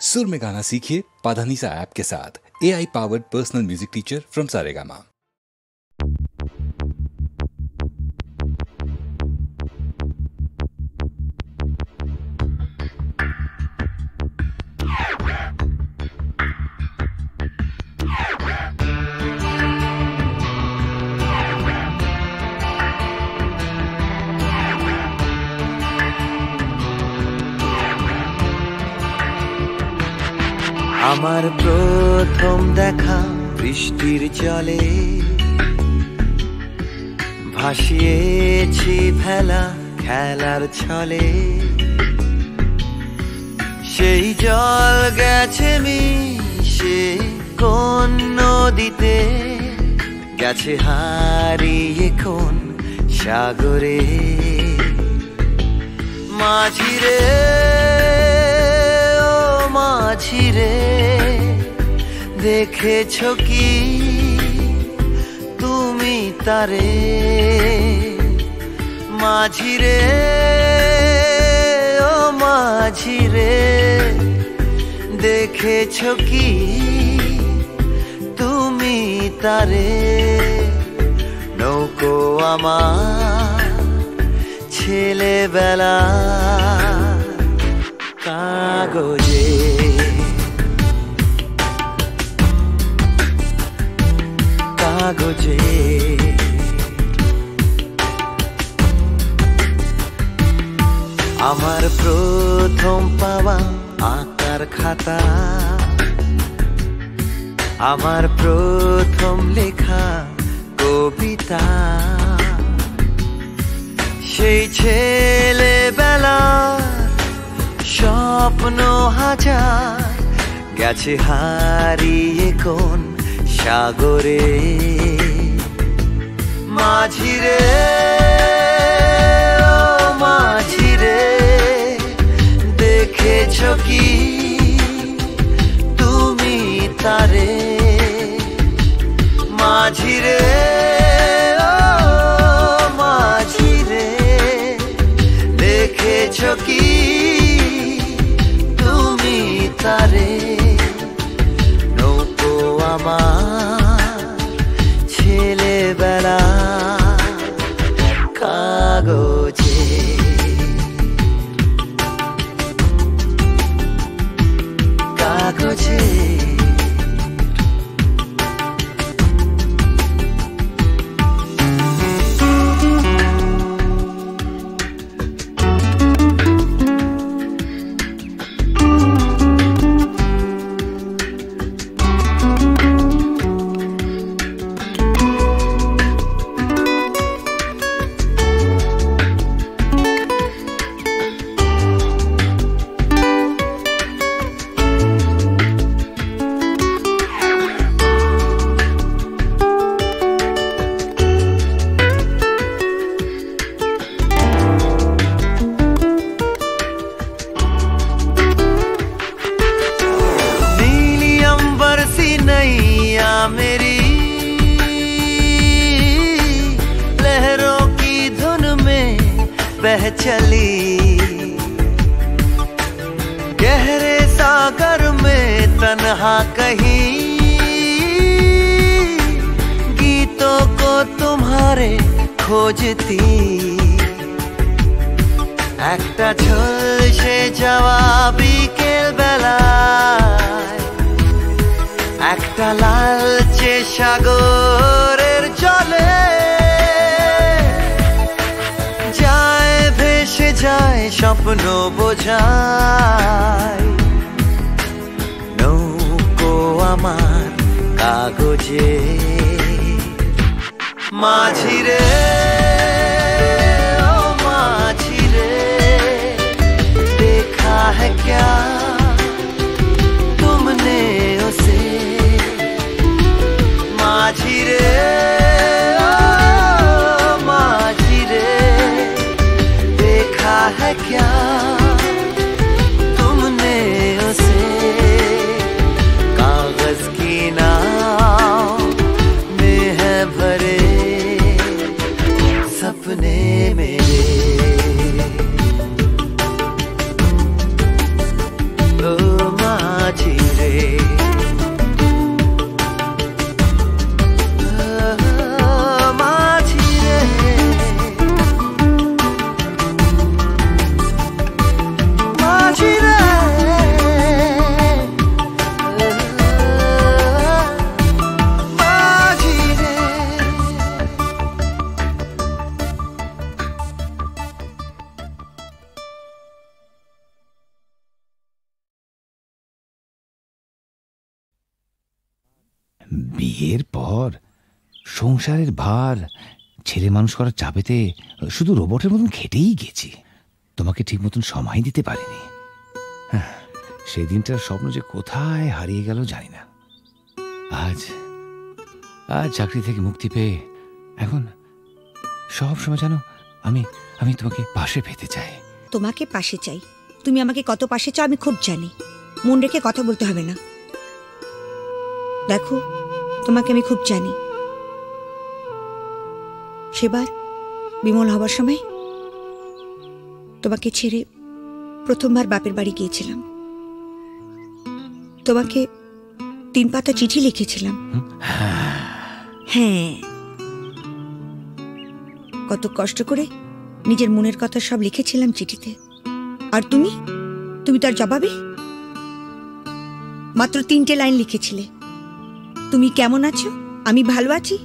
सुर में गाना सीखिए पाधानीसा ऐप के साथ। AI powered personal music teacher from Saregama. আমার প্রথম দেখা বৃষ্টির জলে ভাসিয়েছি ভেলা খেলার ছলে, সেই জল গেছে মিশে কোন নদীতে, গেছে হারিয়ে কোন সাগরে। মাঝিরে মাঝিরে দেখেছ কি তুমি তারে? মাঝিরে ও মাঝিরে দেখেছ কি তুমি তারে? নৌকো আমার ছেলেবেলা কাগজে, কাগজে আমার প্রথম পাওয়া আঁকার খাতা, আমার প্রথম লেখা কবিতা, সেই ছেলেবেলা স্বপ্ন হাজার গেছে হারিয়ে কোন সাগরে। মাঝিরে ও মাঝিরে দেখেছ কি তুমি তারে? মাঝিরে ও মাঝিরে দেখেছ কি তুমি তারে? নৌকো আমার ছেলেবেলা কাগজে, কাগজে मेरी लहरों की धुन में बह चली, गहरे सागर में तन्हा कहीं गीतों को तुम्हारे खोजती। একটা ঝলসে যাওয়া বিকেল বেলায় একটা লালচে সাগরের জলে যায় ভেসে যায় স্বপ্ন বোঝায়। নৌকো আমার কাগজে। মাঝিরে ও মাঝিরে देखा है क्या तुमने उसे? মাঝিরে ও মাঝিরে देखा है क्या तुमने उसे? कागज की नाव में है भरे বিয়ের পর সংসারের ভার ছেলে মানুষ করার চাপেতে শুধু রোবটের মতন খেটেই গেছি, তোমাকে ঠিক মতন সময় দিতে পারিনি। সেই দিনটার স্বপ্ন যে কোথায় হারিয়ে গেল জানি না। আজ আজ চাকরি থেকে মুক্তি পেয়ে এখন সব সময় জানো আমি আমি তোমাকে পাশে পেতে চাই। তোমাকে পাশে চাই, তুমি আমাকে কত পাশে চাও আমি খুব জানি। মন রেখে কথা বলতে হবে না। দেখো, তোমাকে আমি খুব জানি। সেবার বিমল হবার সময় তোমাকে ছেড়ে প্রথমবার বাপের বাড়ি গিয়েছিলাম। তোমাকে 3 পাতা চিঠি লিখেছিলাম। হ্যাঁ, কত কষ্ট করে নিজের মনের কথা সব লিখেছিলাম চিঠিতে। আর তুমি তার জবাবে মাত্র 3টে লাইন লিখেছিলে, তুমি কেমন আছো, আমি ভালো আছি,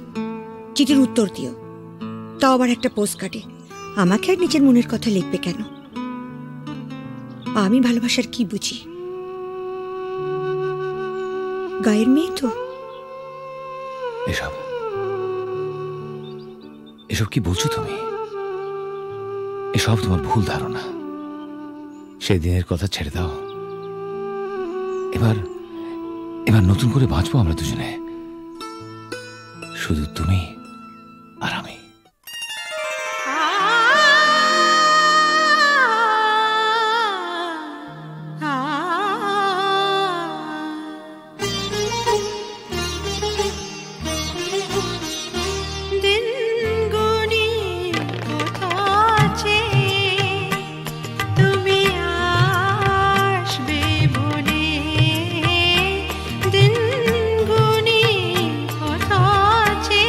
চিঠির উত্তর দিও। তাও আবার একটা পোস্ট কার্ডে। আমাকে আর নিজের মনের কথা লিখবে কেন? আমি ভালোবাসার কি বুঝি? গায়ের মেয়ে তো। এসব এসব কি বলছো তুমি? এসব তোমার ভুল ধারণা। সেদিনের কথা ছেড়ে দাও। এবার নতুন করে বাঁচবো আমরা দুজনে, শুধু তুমি আর আমি। দিন গুনি কথা আছে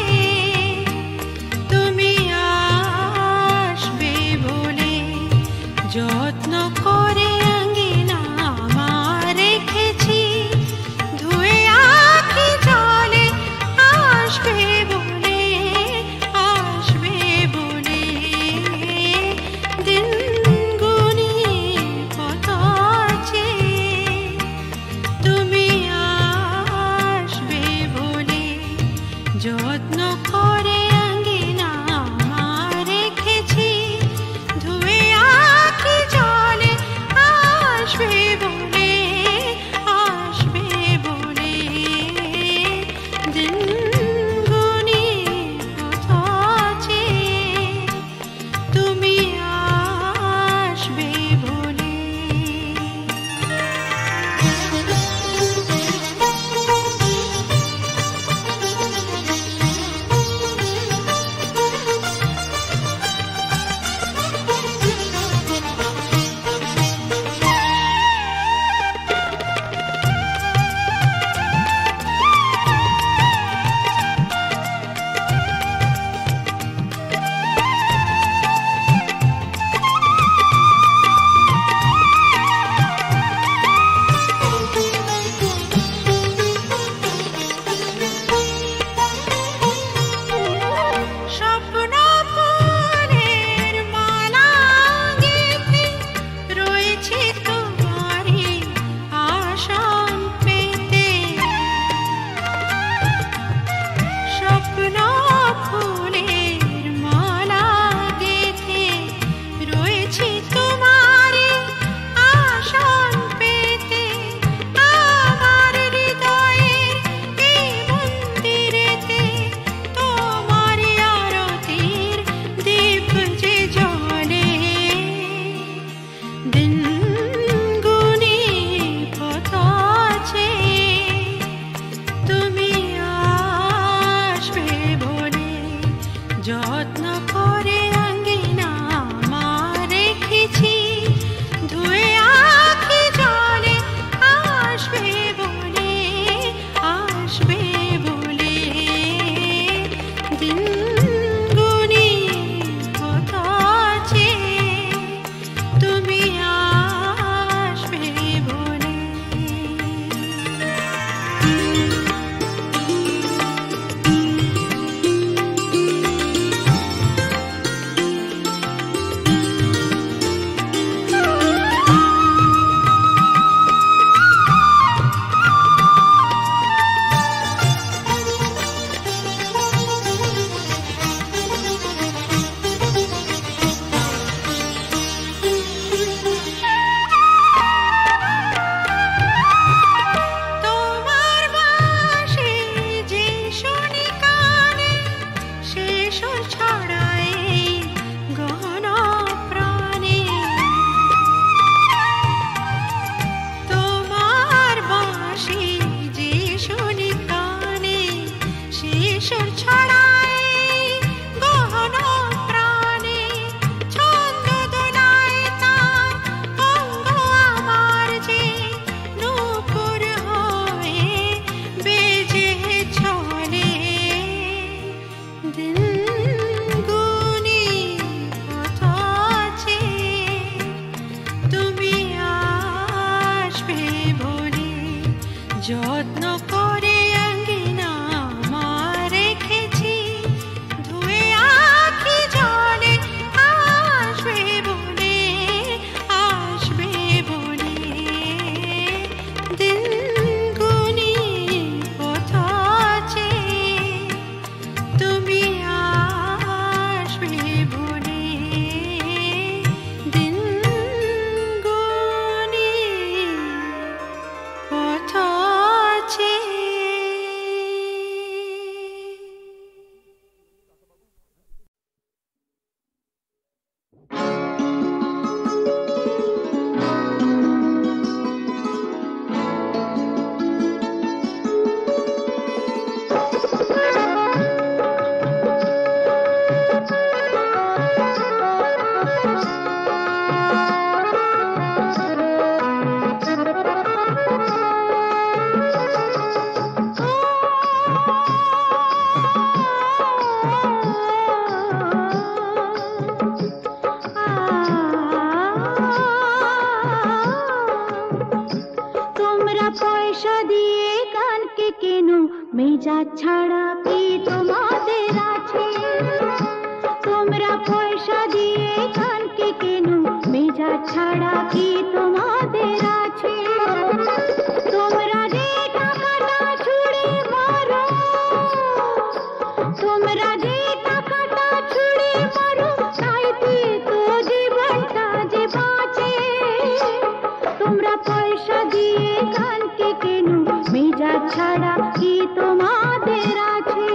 যত্ন করে আঙ্গিনা আমার রেখেছি, ধুয়ে আখি জলে আসবে বলে, আসবে বলে দিন গুনি পথ চেয়ে তুমি আসবে বলে, দিন গুনি পথ চেয়ে। তোমরা পয়সা দিয়ে কানকে কেন, মেজাজ ছাড়া কি তোমাদের আছে? তোমরা পয়সা দিয়ে কানকে কেন, মেজাজ ছাড়া কি তোমাদের আছে? তোমরা যে টাকাটা ছুঁড়ে মারো, তোমরা যে টাকাটা ছুঁড়ে মারো, তাইতে তো জীবনটা যে বাঁচে। তোমরা পয়সা দিয়ে কানকে কেন, মেজাজ ছাড়া কি তোমাদের আছে?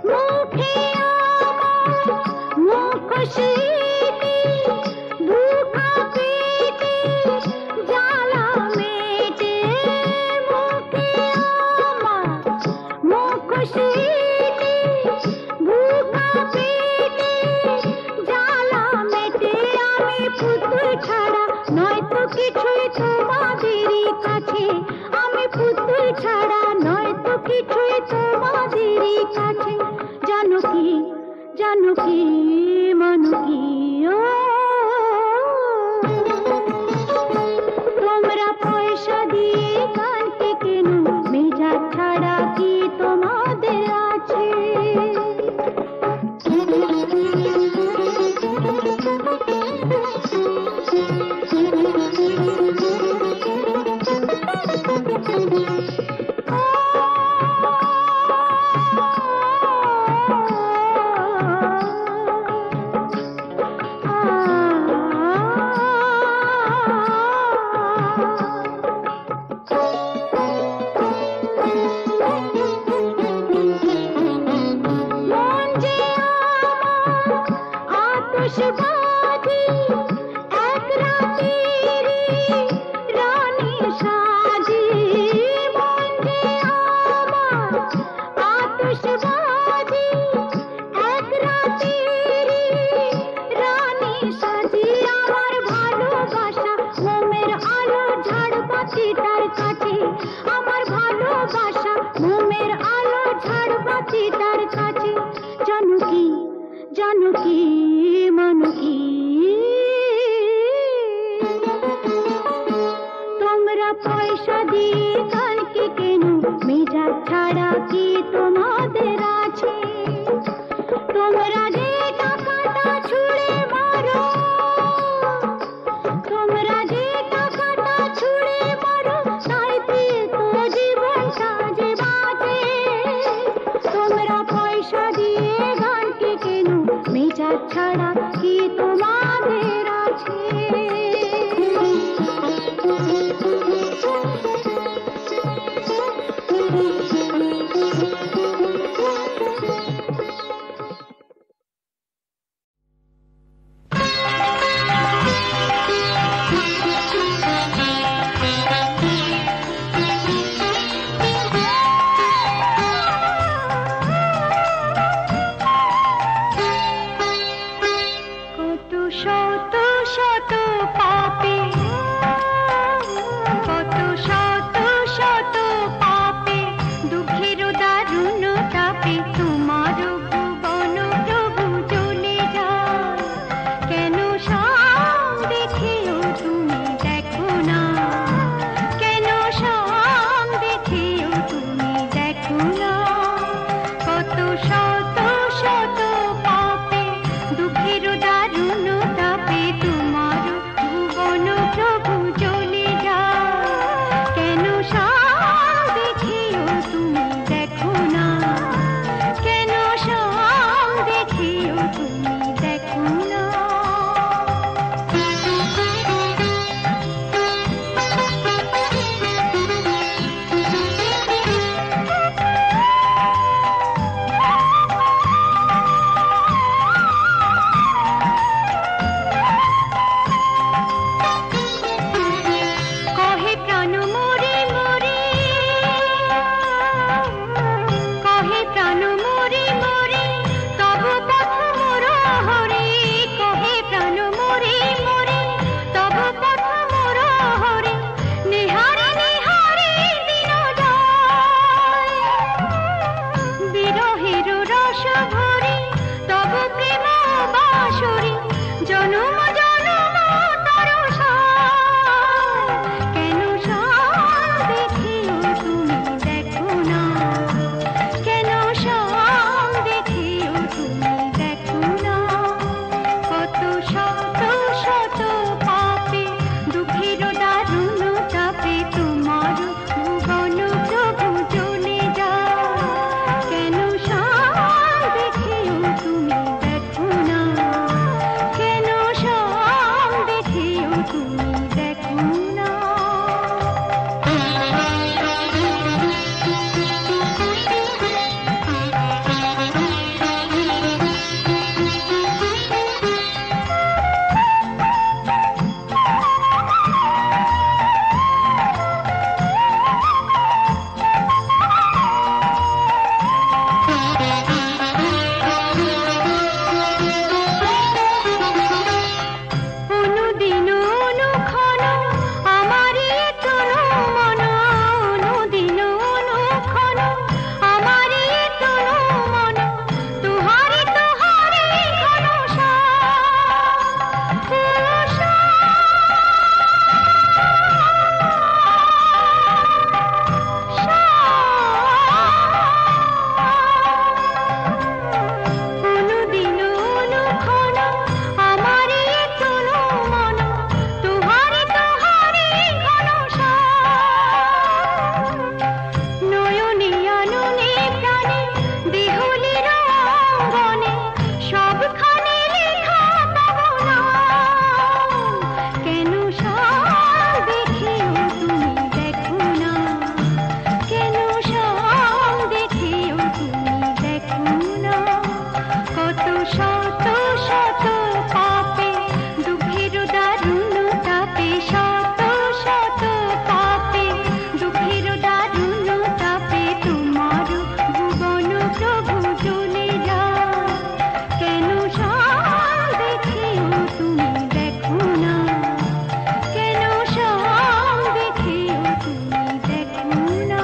মুখে আমার মুখোশিতে, ভুখা পেটে জ্বালা মেটে। মুখে আমার মুখোশিতে, ভুখা পেটে জ্বালা মেটে। আমি পুতুল ছাড়া নয়তো কিছুই তোমাদেরই কাছে, আমি পুতুল ছাড়া নয়তো কিছুই তোমাদেরই কাছে। জানো কি, জানো কি, মানো কি, ও তোমরা পয়সা দিয়ে কানকে কেন, মেজাজ ছাড়া কি তোমাদের আছে? মন যে আমার আতশবাজি, এক রাতেরই রানী সাজি। মন যে আমার আতশবাজি, এক রাতেরই রানী সাজি। আমার ভালোবাসা মোমের আলো ঝাড়বাতিটার কাছে, আমার ভালোবাসা মোমের আলো ঝাড়বাতিটার কাছে। জানো কি, জানো কি, মানো কি, তোমরা পয়সা দিয়ে কানকে কেন, মেজাজ ছাড়া কি তোমাদের আছে? তোমরা যে টাকাটা ছুঁড়ে মারো, তোমরা যে টাকাটা ছুঁড়ে মারো, তাইতে তো জীবনটা যে বাঁচে। তোমরা পয়সা দিয়ে গানকে কেন, মেজাজ ছাড়া কি তোমাদের আছে? শত শত পাপে দুঃখের দারুণ তাপে শত শত পাপে দুঃখের দারুণ তাপে তোমার ভুবন প্রভু জ্বলে যায় কেন সব দেখেও তুমি দেখো না কেন সব দেখেও তুমি দেখো না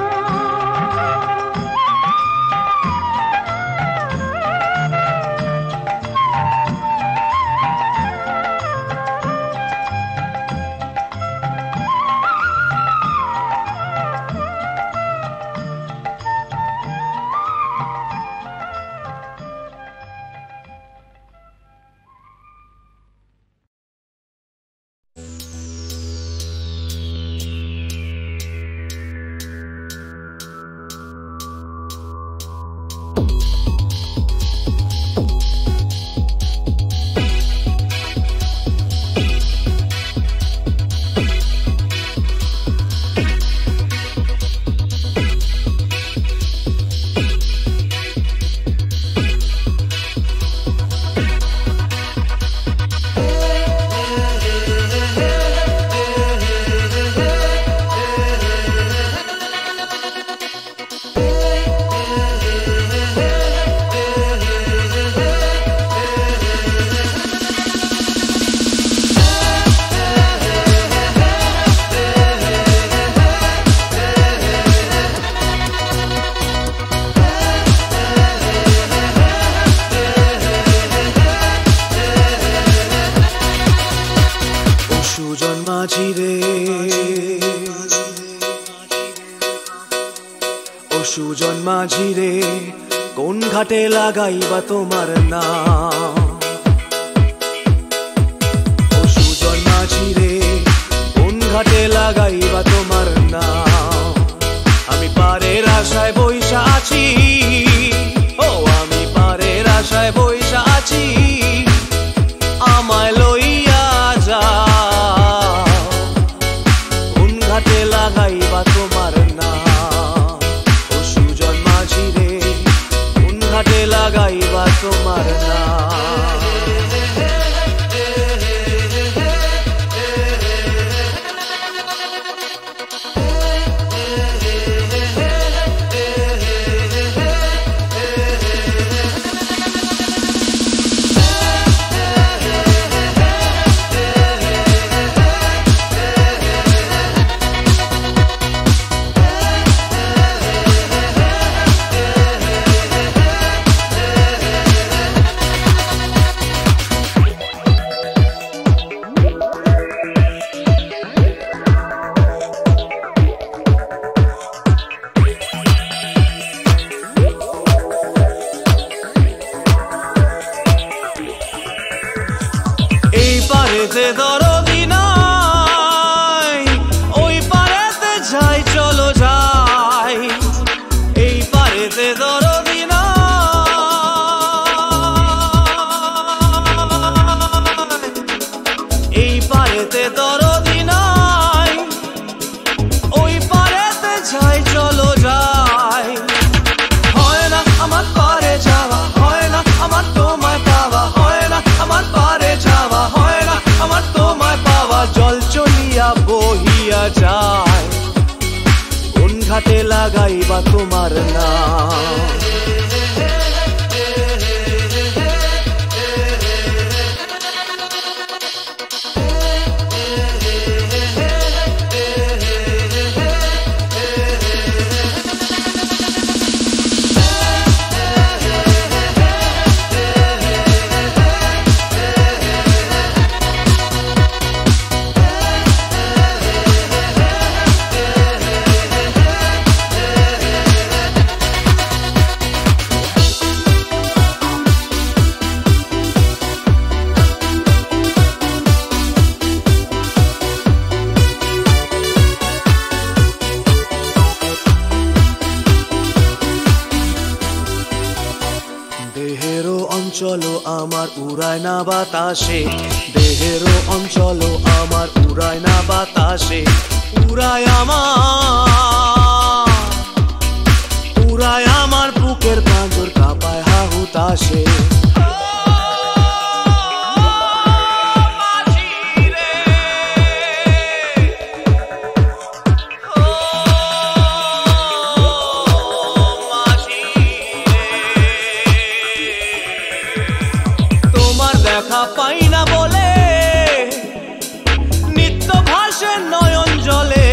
সুজন মাঝি রে ও সুজন মাঝি রে কোন ঘাটে লাগাইবা তোমার নাম ও সুজন মাঝি রে কোন ঘাটে লাগাইবা তোমার নাম আমি পারের আশায় বইসা আছি ও আমি পারের আশায় বইসা আছি আমায় লইয়া যাও কোন ঘাটে লাগাইবা তোমার নাম ও সুজন মাঝি রে কোন ঘাটে লাগাইবা তোমার নাম পারেতে দরদি নাই ওই পারেতে যাই চলো যাই এই পারেতে দরদি নাই এই পারেতে দরদি নাই ওই পারেতে যাই চলো যাই হয় না আমার পারে যাওয়া হয় না আমার তোমায় পাওয়া হয় না আমার পারে যাওয়া হয় না আমার তোমায় পাওয়া জল চলিয়া বহিয়া যায় কোন ঘাটে লাগাইবা তোমার নাম দেহেরও অঞ্চল আমার উড়ায় না বাতাসে দেহেরও অঞ্চল আমার উড়ায় না বাতাসে উড়ায় আমার বুকের পাঁজর কাঁপায় হাহুতাশে দেখা পাই না বলে নিত্য ভাসে নয়ন জলে,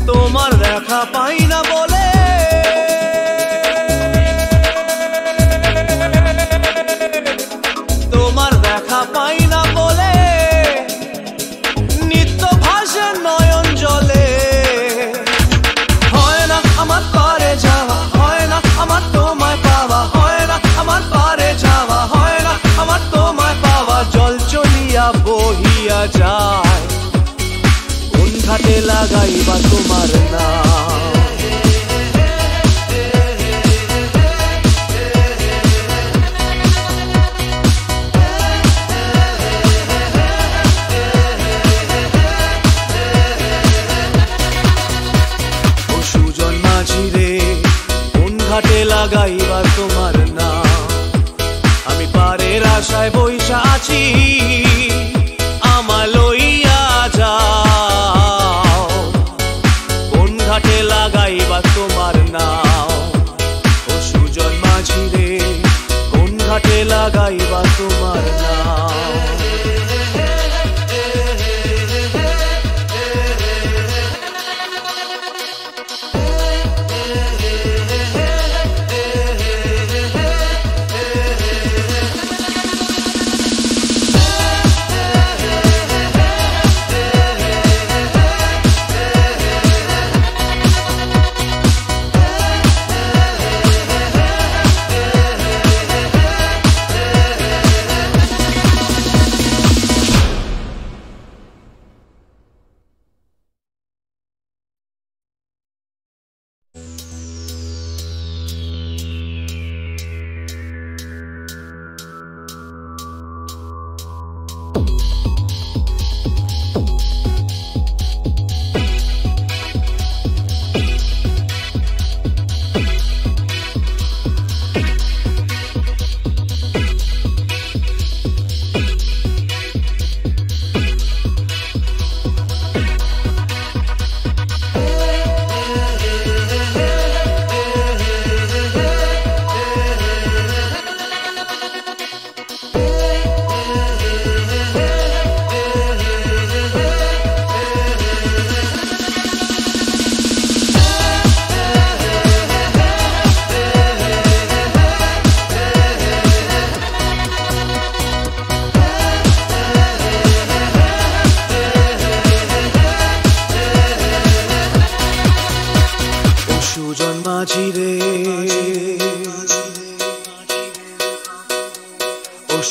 তোমার দেখা পাই না বলে তোমার দেখা পাই না বলে নিত্য ভাসে নয়ন জলে। হয় না আমার পারে যাওয়া, হয় না আমার তোমায় পাওয়া, হয় না আমার পারে যাওয়া, হয় না আমার তোমায় পাওয়া। জল চলিয়া বহিয়া যায়, কোন ঘাটে লাগাইবা তোমার নাম। ঘাটে লাগাইবা তোমার নাম, আমি পারের আশায় বইসা আছি, আমায় লইয়া যাও। কোন ঘাটে লাগাইবা তোমার নাম, ও সুজন মাঝি রে, কোন ঘাটে লাগাইবা তোমার নাম।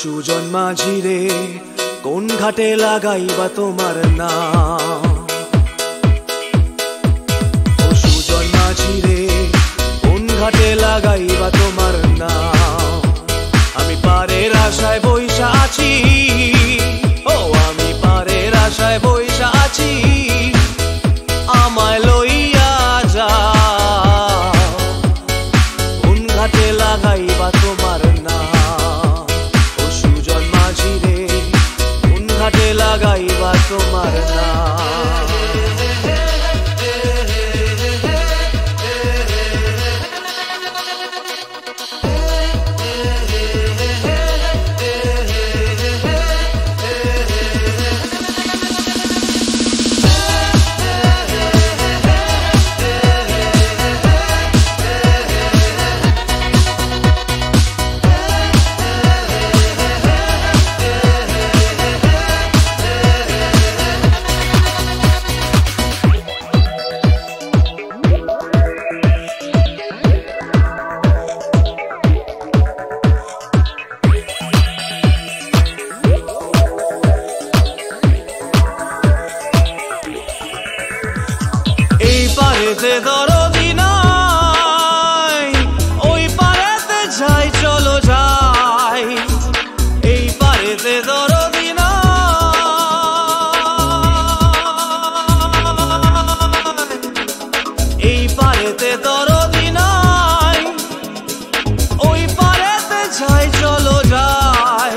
সুজন মাঝি রে, কোন ঘাটে লাগাইবা তোমার নাম। ও সুজন মাঝি রে, কোন ঘাটে লাগাইবা তোমার নাম। আমি পারের আশায় বইসা আছি, ও আমি পারের আশায় বইসা আছি, আমায় লইয়া যাও। কোন ঘাটে লাগাইবা তোমার নাম, ঘাটে লাগাইবা তোমার নাম। পারেতে দরদি নাই, ওই পারেতে যাই চলো যাই। এই পারেতে দরদি নাই, এই পারেতে দরদি নাই, ওই পারেতে যাই চলো যাই।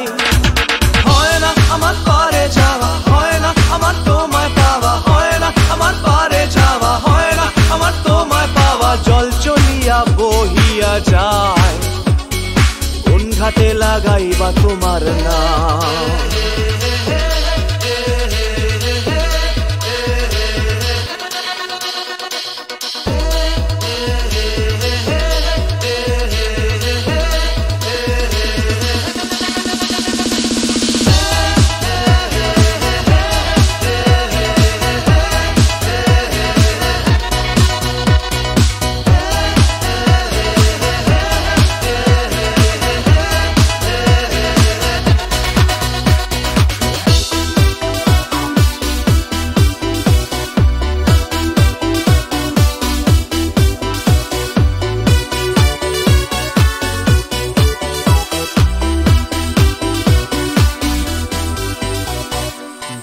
হয় না আমার পারে যাওয়া, হয় না আমার তোমায় পাওয়া, হয় না আমার পারে যাওয়া, হয় না আমার তোমায় পাওয়া। জল চলিয়া বহিয়া যায়, কোন ঘাটে লাগাইবা তোমার নাম।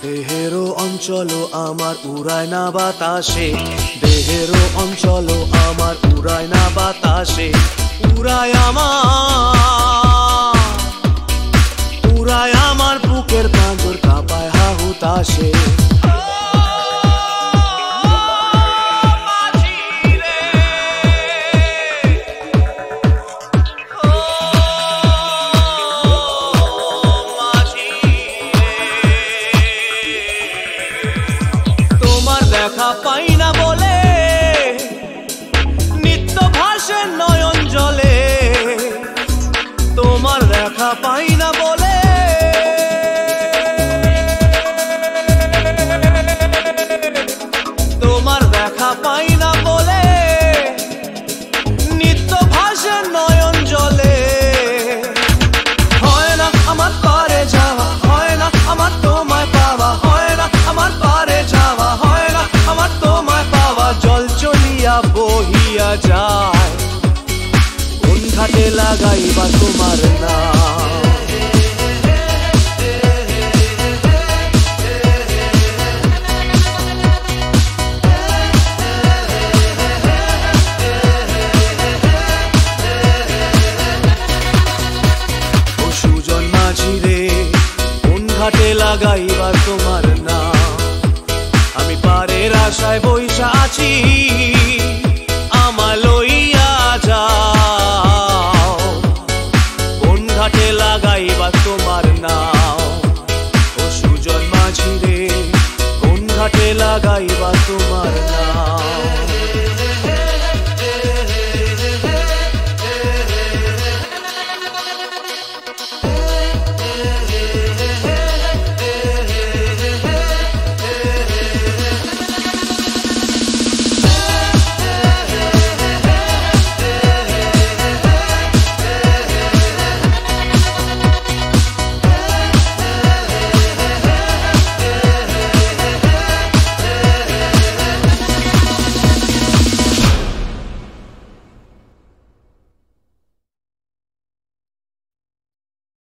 দেহেরও অঞ্চল আমার উড়ায় না বাতাসে, দেহেরও অঞ্চল আমার উড়ায় না বাতাসে, উড়ায় আমার বুকের পাঁজর কাঁপায় হাহুতাশে। দেখা পাই না বলে নিত্য ভাসে নয়ন জলে, তোমার দেখা পাই না বলে তোমার দেখা পাই না বলে নিত্য ভাসে নয়ন জলে। হয় না আমার পারে যাওয়া, হয় না আমার তোমায় পাওয়া, হয় না আমার পারে যাওয়া, হয় না আমার তোমায় পাওয়া। জল চলিয়া বহিয়া যায়, কোন ঘাটে লাগাইবা তোমার নাম। ও সুজন মাঝি রে, কোন ঘাটে লাগাইবা তোমার নাম। আমি পারের আশায় বইসা আছি, আমায় লইয়া যাও, কোন ঘাটে লাগাইবা তোমার নাম।